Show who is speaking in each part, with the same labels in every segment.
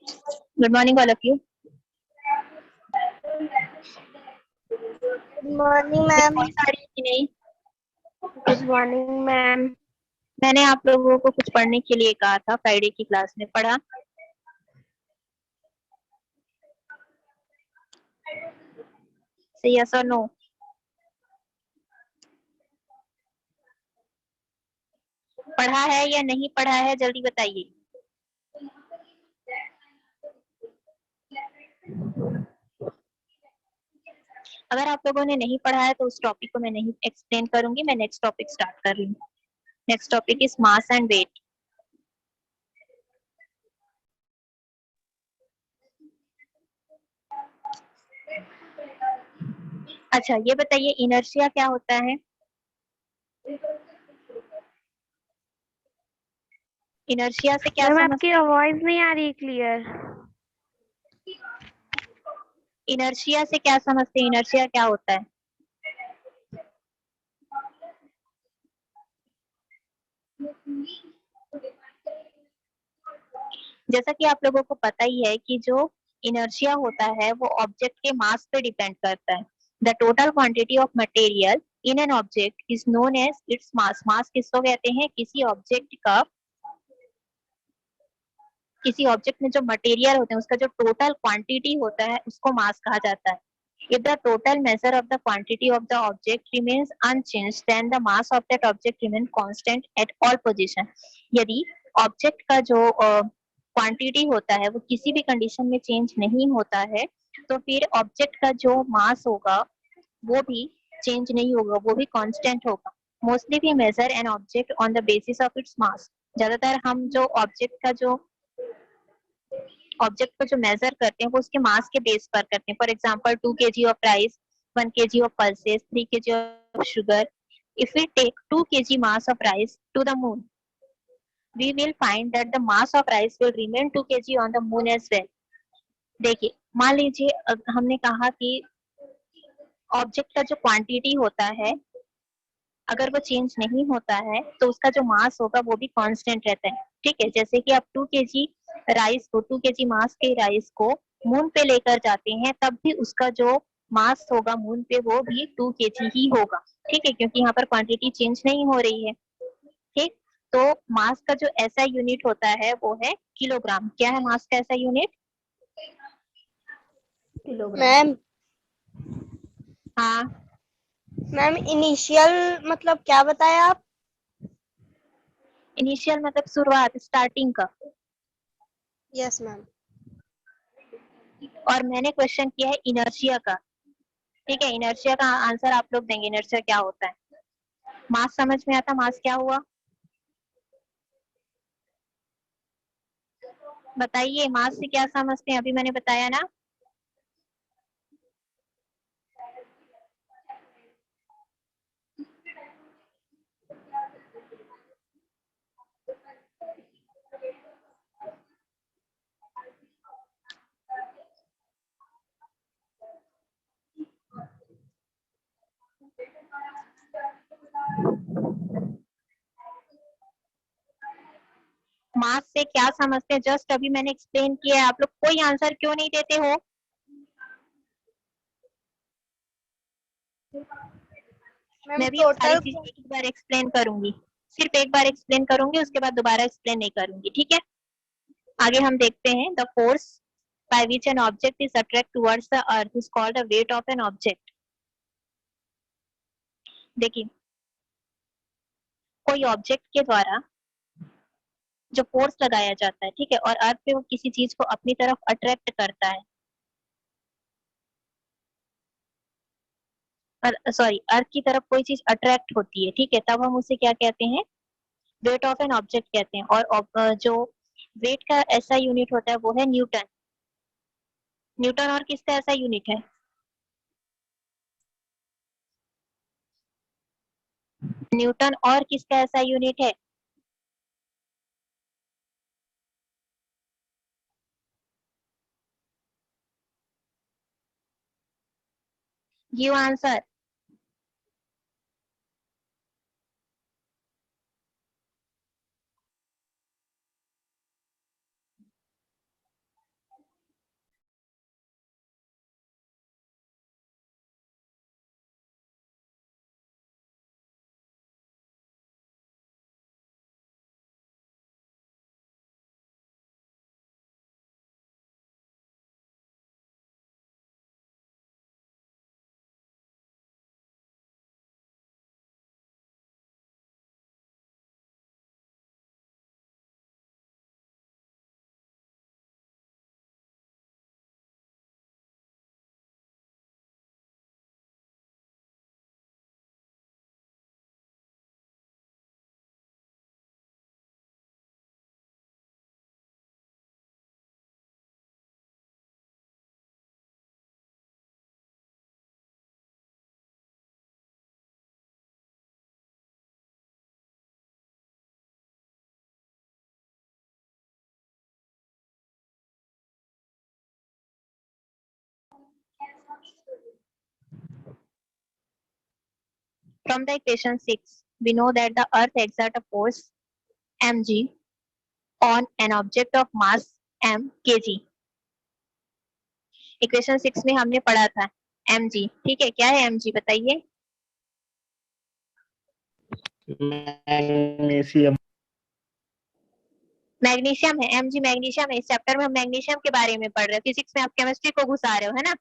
Speaker 1: Good morning, all of you.
Speaker 2: Good morning
Speaker 1: मेरी
Speaker 2: ma'am.
Speaker 1: Voice आ रही है कि नहीं?
Speaker 2: Good morning ma'am.
Speaker 1: मैंने आप लोगों को कुछ पढ़ने के लिए कहा था फ्राइडे की क्लास में, पढ़ा? Say yes or no. पढ़ा है या नहीं पढ़ा है, जल्दी बताइए। अगर आप लोगों ने नहीं पढ़ा है तो उस टॉपिक को मैं नहीं एक्सप्लेन करूंगी, मैं नेक्स्ट टॉपिक स्टार्ट कर रही हूँ। Next topic is mass and weight. अच्छा, ये बताइए इनर्शिया क्या होता है? इनर्शिया से क्या
Speaker 2: मैम
Speaker 1: समझते
Speaker 2: आपकी
Speaker 1: हैं?
Speaker 2: आवाज नहीं आ रही क्लियर।
Speaker 1: इनर्शिया से क्या समझते हैं? इनर्शिया क्या होता है? जैसा कि आप लोगों को पता ही है कि जो इनर्शिया होता है वो ऑब्जेक्ट के मास पे डिपेंड करता है। The total quantity of material in an object is known as its mass. Mass किसको कहते हैं? किसी ऑब्जेक्ट में जो मटेरियल होते हैं उसका जो टोटल क्वांटिटी होता है उसको मास कहा जाता है। If the total measure of the quantity of the object remains unchanged, then the mass of that object remains constant at all position. यदि ऑब्जेक्ट का जो क्वांटिटी होता है वो किसी भी कंडीशन में चेंज नहीं होता है तो फिर ऑब्जेक्ट का जो मास होगा वो भी चेंज नहीं होगा, वो भी कांस्टेंट होगा। Mostly we measure an object on the basis of its mass. ज्यादातर हम जो ऑब्जेक्ट को जो मेजर करते हैं वो उसके मास के बेस पर करते हैं। For example 2 kg of rice, 1 kg of pulses, 3 kg of sugar. If we take 2 kg mass of rice to the moon, we will find that the mass of rice will remain 2 kg on the moon as well. देखिए, मान लीजिए हमने कहा कि object का जो quantity होता है अगर वो चेंज नहीं होता है तो उसका जो मास होगा वो भी कांस्टेंट रहता है। ठीक है, जैसे कि आप 2 kg मास के राइस को मून पे लेकर जाते हैं तब भी उसका जो मास होगा मून पे वो भी 2 kg ही होगा। ठीक है, क्योंकि यहाँ पर क्वांटिटी चेंज नहीं हो रही है। ठीक, तो मास का जो ऐसा यूनिट होता है वो है किलोग्राम। क्या है मास का ऐसा यूनिट?
Speaker 2: किलोग्राम। मैम
Speaker 1: हाँ,
Speaker 2: मैम इनिशियल मतलब क्या बताया आप?
Speaker 1: इनिशियल मतलब शुरुआत, स्टार्टिंग का।
Speaker 2: Yes ma'am.
Speaker 1: और मैंने क्वेश्चन किया है इनर्शिया का। ठीक है, इनर्शिया का आंसर आप लोग देंगे। इनर्शिया क्या होता है? मास समझ में आता? मास क्या हुआ बताइए, मास से क्या समझते हैं? अभी मैंने बताया ना। मास से क्या समझते हैं जस्ट अभी मैंने एक्सप्लेन किया है। आप लोग कोई आंसर क्यों नहीं देते हो?
Speaker 2: मैम
Speaker 1: मैं भी अब सारी
Speaker 2: टोटल।
Speaker 1: चीजें एक बार एक्सप्लेन करूंगी, सिर्फ एक बार एक्सप्लेन करूंगी, उसके बाद दोबारा एक्सप्लेन नहीं करूंगी। ठीक है, आगे हम देखते हैं। The force by which N object is attract towards the earth is called the weight of an object. देखिए, कोई ऑब्जेक्ट के द्वारा जो फोर्स लगाया जाता है, ठीक है, और अर्थ पे वो किसी चीज को अपनी तरफ अट्रैक्ट करता है, सॉरी, अर्थ की तरफ कोई चीज अट्रैक्ट होती है, ठीक है, तब हम उसे क्या कहते हैं? वेट ऑफ एन ऑब्जेक्ट कहते हैं। और जो वेट का ऐसा यूनिट होता है वो है न्यूटन। न्यूटन और किसका ऐसा यूनिट है? न्यूटन और किसका ऐसा यूनिट है? Give answer. From the equation 6, we know that the earth exerts a force mg on an object of mass m kg. Equation 6 में हमने पढ़ा था mg, ठीक है, क्या है mg बताइए?
Speaker 3: मैग्नीशियम।
Speaker 1: मैग्नीशियम है, mg मैग्नीशियम है। इस चैप्टर में हम मैग्नीशियम के बारे में पढ़ रहे हैं। फिजिक्स में आप केमिस्ट्री को घुसा रहे हो, है ना?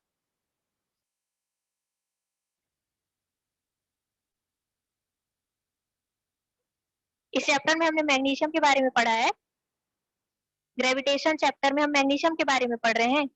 Speaker 1: इस चैप्टर में हमने मैग्नीशियम के बारे में पढ़ा है। ग्रेविटेशन चैप्टर में हम मैग्नीशियम के बारे में पढ़ रहे हैं।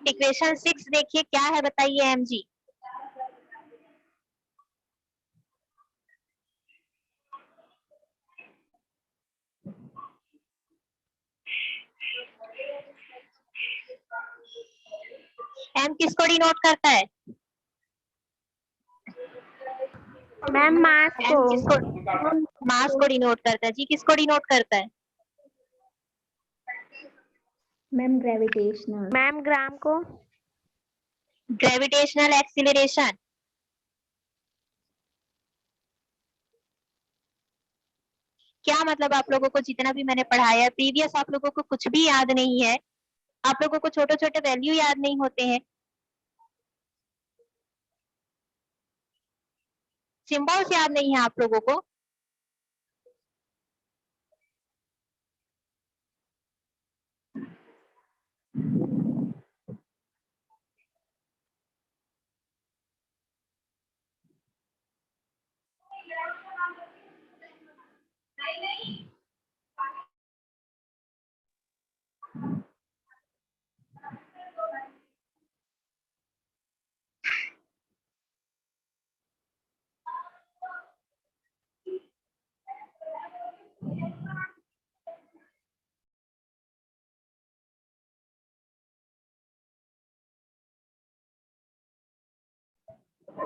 Speaker 1: इक्वेशन 6 देखिए क्या है बताइए mg। m किसको डिनोट करता है?
Speaker 2: मैम मास को।
Speaker 1: m किसको? मास को डिनोट करता है। जी किसको डिनोट करता है?
Speaker 4: Ma'am gravitational.
Speaker 2: मैम ग्राम को।
Speaker 1: Gravitational acceleration. क्या मतलब आप लोगों को जितना भी मैंने पढ़ाया प्रीवियस, आप लोगों को कुछ भी याद नहीं है? आप लोगों को छोटे छोटे वैल्यू याद नहीं होते हैं? सिंबल्स याद नहीं है आप लोगों को?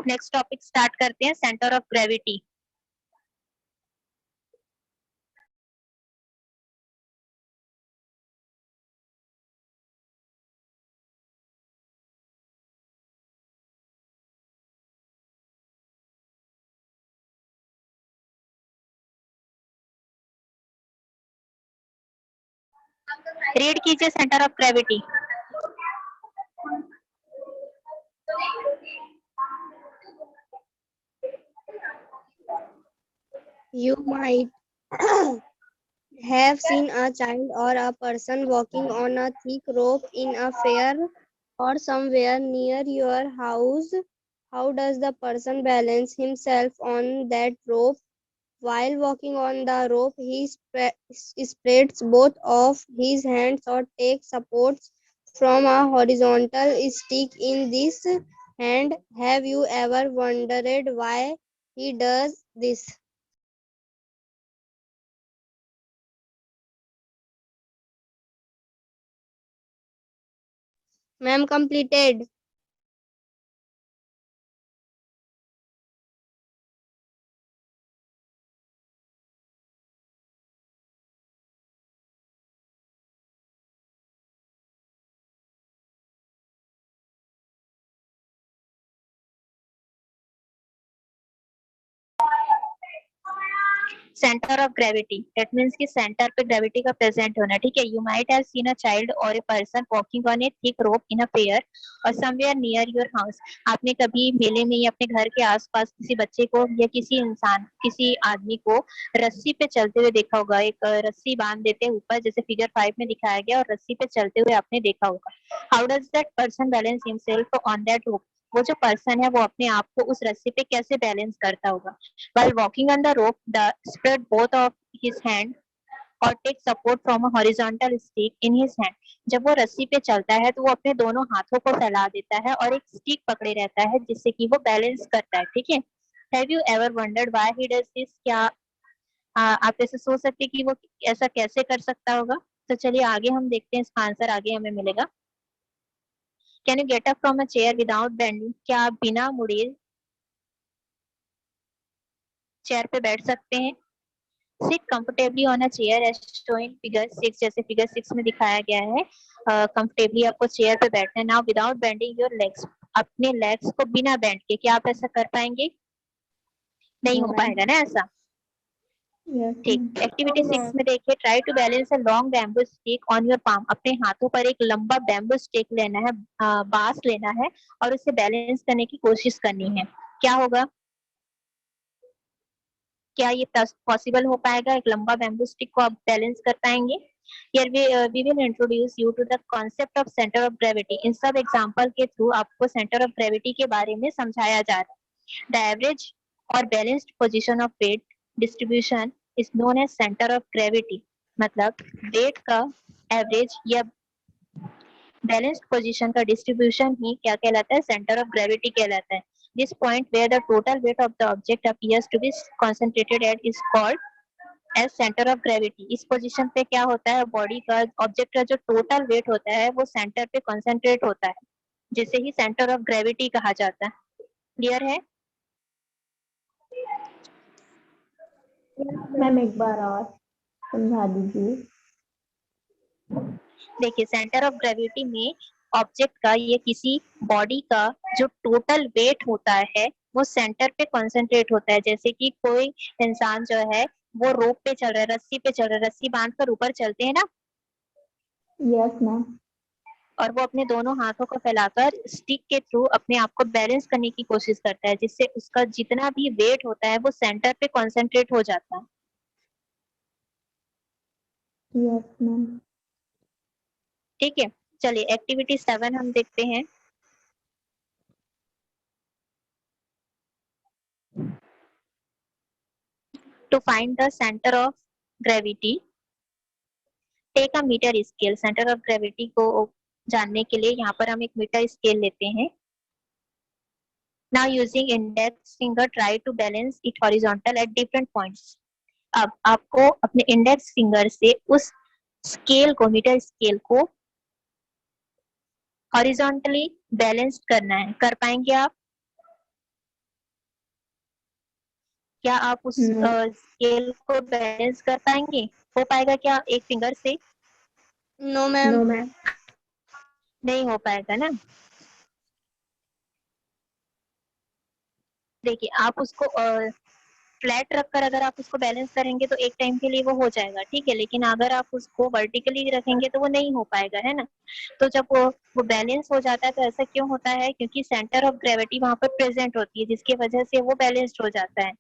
Speaker 1: नेक्स्ट टॉपिक स्टार्ट करते हैं, सेंटर ऑफ ग्रेविटी। रीड कीजिए centre of gravity.
Speaker 2: You might have seen a child or a person walking on a thick rope in a fair or somewhere near your house. How does the person balance himself on that rope? While walking on the rope, he spreads both of his hands or takes supports from a horizontal stick in this hand. Have you ever wondered why he does this? Ma'am, completed.
Speaker 1: Centre of gravity, that means कि centre पे gravity का present होना, ठीक है। You might have seen a child और a person walking on a thick rope in a fair और somewhere near your house. आपने कभी मेले में या अपने घर के आसपास किसी बच्चे को या किसी इंसान, किसी आदमी को रस्सी पे चलते हुए देखा होगा। एक रस्सी बांध देते हैं ऊपर, जैसे फिगर 5 में दिखाया गया, और रस्सी पे चलते हुए आपने देखा होगा। How does that person balance himself on that rope? वो जो पर्सन है वो अपने आप को उस रस्सी पे कैसे बैलेंस करता होगा? While walking on the rope, the spread both of his hand or take support from a horizontal stick in his hand. जब वो रस्सी पे चलता है तो वो अपने दोनों हाथों को फैला देता है और एक स्टिक पकड़े रहता है जिससे कि वो बैलेंस करता है, ठीक है। Have you ever wondered why he does this? क्या आप ऐसे सोच सकते हैं कि वो ऐसा कैसे कर सकता होगा? तो चलिए आगे हम देखते हैं, इसका आंसर आगे हमें मिलेगा। Can you get up from a chair without bending? क्या आप बिना मुड़े चेयर पे बैठ सकते हैं? Sit comfortably on a chair as shown in figure 6, जैसे फिगर 6 में दिखाया गया है। कंफर्टेबली आपको चेयर पे बैठना है। Now without bending your legs, अपने लेग्स को बिना बेंड के, क्या आप ऐसा कर पाएंगे? नहीं
Speaker 4: No,
Speaker 1: हो
Speaker 4: ma'am.
Speaker 1: पाएगा ना ऐसा।
Speaker 4: Yes,
Speaker 1: ठीक,
Speaker 4: ma'am.
Speaker 1: एक्टिविटी 6 में देखिए, try to balance a long bamboo stick on your palm. अपने हाथों पर एक लंबा बैम्बू स्टिक लेना है, बांस लेना है और उसे बैलेंस करने की कोशिश करनी है। क्या होगा? क्या ये पॉसिबल हो पाएगा? एक लंबा बैम्बू स्टिक को आप बैलेंस कर पाएंगे? Here we will introduce you to the concept of center of gravity. इन सब एग्जांपल के थ्रू आपको सेंटर ऑफ ग्रेविटी के बारे में समझाया जा रहा है। The average or balanced position of weight distribution is known as center of gravity. मतलब वेट का एवरेज या बैलेंस्ड पोजीशन का डिस्ट्रीब्यूशन ही क्या कहलाता है? सेंटर ऑफ ग्रेविटी कहलाता है। This point where the total weight of the object appears to be concentrated at is called as center of gravity. इस पोजीशन पे क्या होता है? बॉडी का, ऑब्जेक्ट का जो टोटल वेट होता है वो सेंटर पे कंसंट्रेट होता है, जिसे ही सेंटर ऑफ ग्रेविटी कहा जाता है। क्लियर है?
Speaker 4: मैम एक बार और समझा दीजिए।
Speaker 1: देखिए, सेंटर ऑफ ग्रेविटी में ऑब्जेक्ट का या किसी बॉडी का जो टोटल वेट होता है वो सेंटर पे कंसंट्रेट होता है। जैसे कि कोई इंसान जो है वो रोप पे चल रहा है, रस्सी पे चल रहा है, रस्सी बांध कर ऊपर चलते हैं ना,
Speaker 4: यस मैम।
Speaker 1: और वो अपने दोनों हाथों को फैलाकर स्टिक के थ्रू अपने आप को बैलेंस करने की कोशिश करता है, जिससे उसका जितना भी वेट होता है वो सेंटर पे कंसंट्रेट हो जाता है।
Speaker 4: Yes ma'am.
Speaker 1: ठीक है, चलिए एक्टिविटी 7 हम देखते हैं। To find the centre of gravity, take a metre scale. Centre of gravity को जानने के लिए यहाँ पर हम एक मीटर स्केल लेते हैं। Now using index finger try to balance it horizontal at different points. अब आपको अपने इंडेक्स फिंगर से उस स्केल को, मीटर स्केल को हॉरिजॉन्टली बैलेंस करना है। कर पाएंगे आप? क्या आप उस
Speaker 4: नो
Speaker 1: स्केल को बैलेंस कर पाएंगे? हो पाएगा क्या एक फिंगर से?
Speaker 2: No, ma'am.
Speaker 4: No ma'am.
Speaker 1: नहीं हो पाएगा ना। देखिए, आप उसको फ्लैट रखकर अगर आप उसको बैलेंस करेंगे तो एक टाइम के लिए वो हो जाएगा, ठीक है, लेकिन अगर आप उसको वर्टिकली रखेंगे तो वो नहीं हो पाएगा, है ना। तो जब वो बैलेंस हो जाता है तो ऐसा क्यों होता है? क्योंकि सेंटर ऑफ ग्रेविटी वहां पर प्रेजेंट होती है, जिसकी वजह से वो बैलेंस्ड हो जाता है।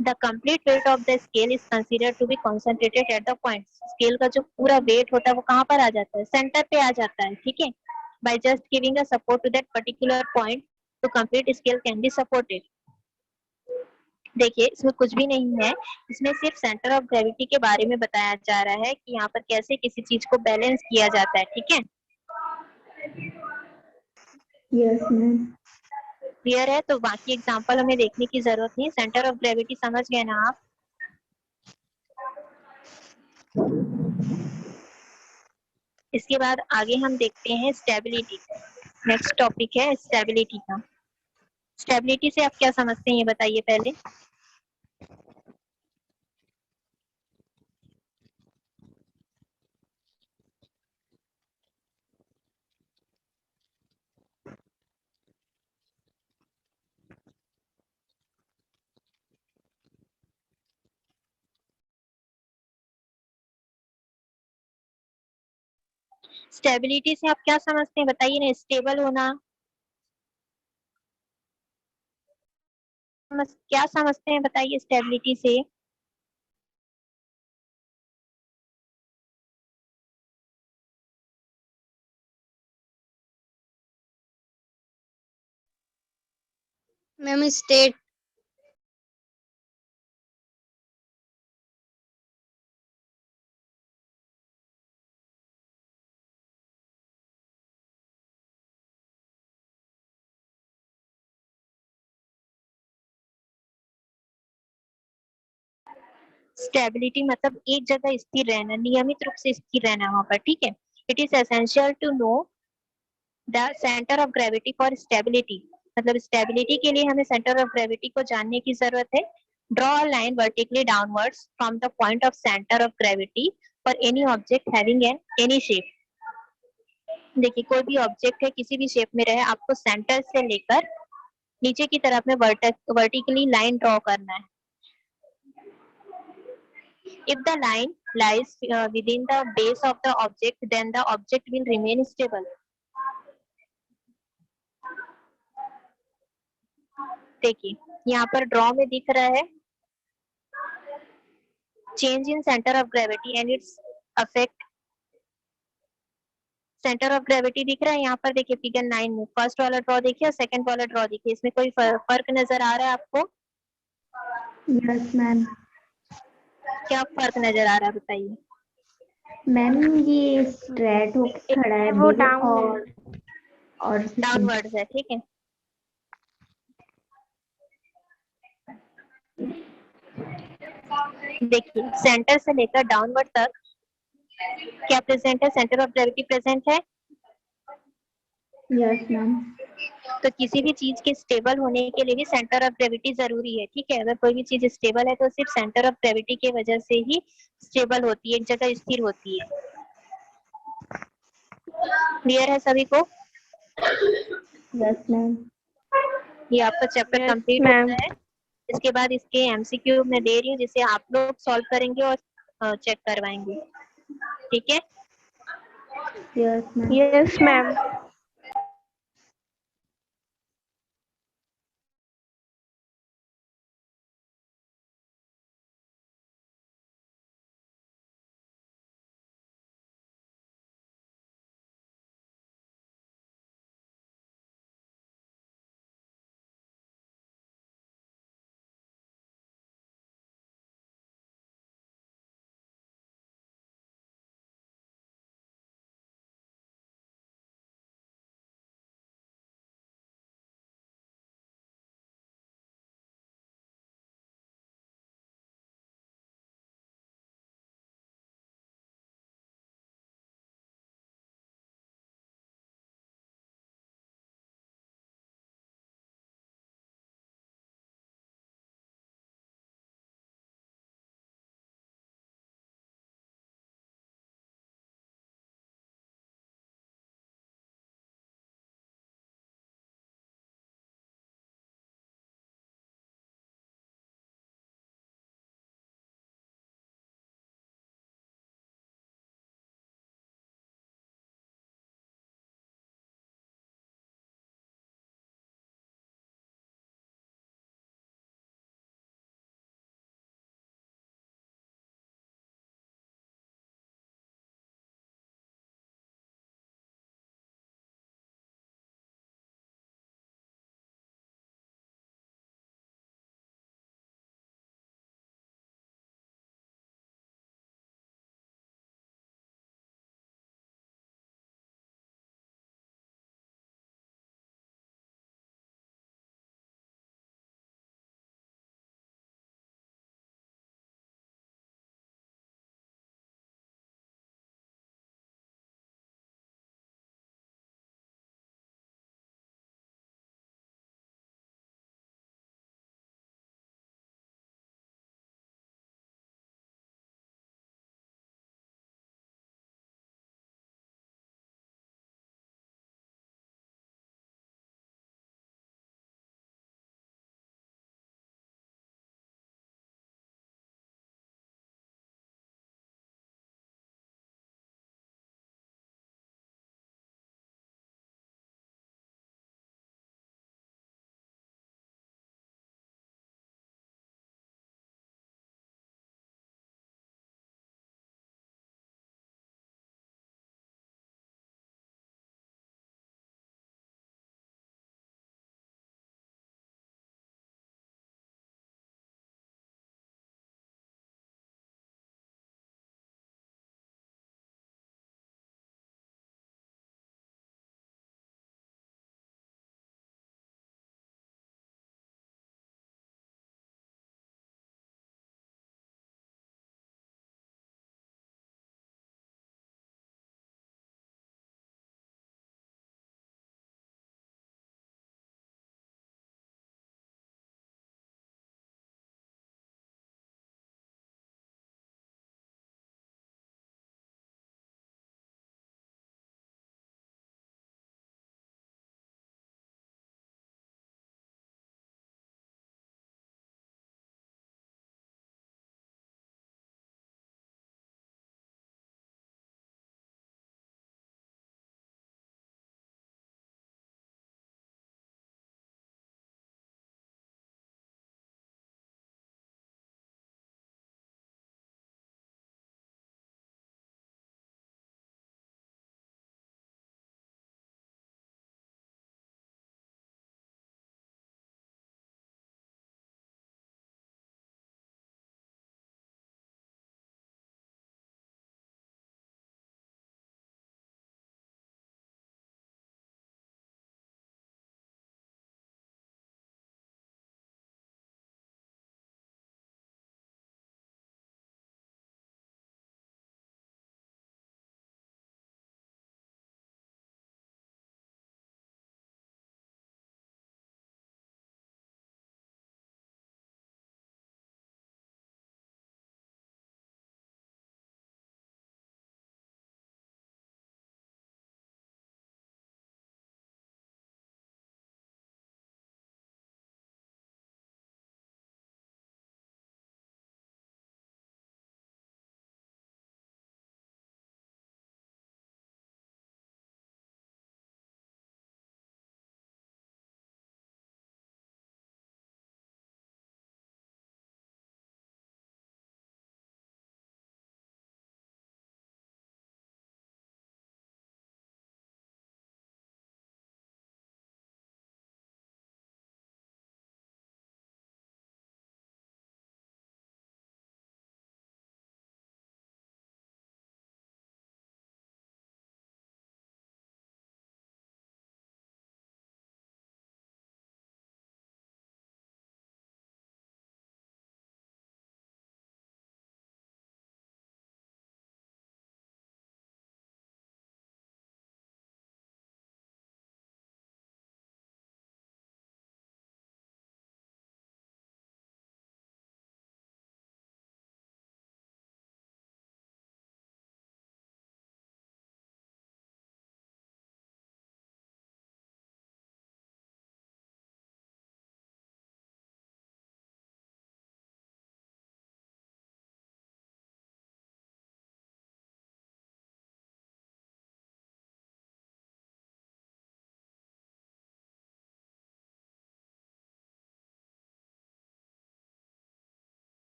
Speaker 1: The complete weight of the scale is considered to be concentrated at the point. Scale का जो पूरा वेट होता है वो कहाँ पर आ जाता है? सेंटर पे आ जाता है, ठीक है। By just giving a support to that particular point, तो complete scale can be supported. देखिए, इसमें कुछ भी नहीं है, इसमें सिर्फ सेंटर ऑफ ग्रेविटी के बारे में बताया जा रहा है कि यहाँ पर कैसे किसी चीज को बैलेंस किया जाता है, ठीक है।
Speaker 4: Yes ma'am.
Speaker 1: क्लियर है? तो बाकी एग्जांपल हमें देखने की जरूरत नहीं, सेंटर ऑफ ग्रेविटी समझ गए ना आप? इसके बाद आगे हम देखते हैं स्टेबिलिटी। नेक्स्ट टॉपिक है स्टेबिलिटी का। स्टेबिलिटी से आप क्या समझते हैं ये बताइए पहले। स्टेबिलिटी से आप क्या समझते हैं बताइए ना, स्टेबल होना, क्या समझते हैं बताइए स्टेबिलिटी से?
Speaker 2: Ma'am state.
Speaker 1: स्टेबिलिटी मतलब एक जगह स्थिर रहना, नियमित रूप से स्थिर रहना वहां पर, ठीक है। It is essential to know the centre of gravity for stability, मतलब स्टेबिलिटी के लिए हमें सेंटर ऑफ ग्रेविटी को जानने की जरूरत है। Draw a line vertically downwards from the point of centre of gravity for any object having any shape. देखिए कोई भी ऑब्जेक्ट है किसी भी शेप में रहे, आपको सेंटर से लेकर नीचे की तरफ में वर्टिकली लाइन ड्रॉ करना है। If the line lies within the base of the object, then the object will remain stable. देखिए यहाँ पर ड्रॉ में दिख रहा है change in centre of gravity and it's affect. Centre of gravity दिख रहा है यहाँ पर, देखिए फिगर 9 में फर्स्ट वाला ड्रॉ देखिए और सेकंड वाला ड्रॉ देखिए, इसमें कोई फर्क नजर आ रहा है आपको?
Speaker 4: Yes ma'am.
Speaker 1: क्या फर्क नजर आ रहा है बताइए?
Speaker 4: मैम ये स्ट्रेट होके खड़ा है
Speaker 2: वो
Speaker 4: बिल
Speaker 2: डाउन
Speaker 4: और
Speaker 1: डाउनवर्ड्स है, ठीक है। देखिए सेंटर से लेकर डाउनवर्ड तक क्या प्रेजेंट है, सेंटर ऑफ ग्रेविटी प्रेजेंट है।
Speaker 4: Yes ma'am.
Speaker 1: तो किसी भी चीज के स्टेबल होने के लिए भी सेंटर ऑफ ग्रेविटी जरूरी है, ठीक है। अगर कोई भी चीज स्टेबल है तो सिर्फ सेंटर ऑफ ग्रेविटी की वजह से ही स्टेबल होती है, एक जगह स्थिर होती है। क्लियर है सभी को?
Speaker 4: Yes ma'am.
Speaker 1: ये आपका चैप्टर कंप्लीट होता है। इसके बाद इसके एमसीक्यू मैं दे रही हूँ जिसे आप लोग सॉल्व करेंगे और चेक करवाएंगे, ठीक है।
Speaker 4: Yes ma'am.
Speaker 2: Yes ma'am.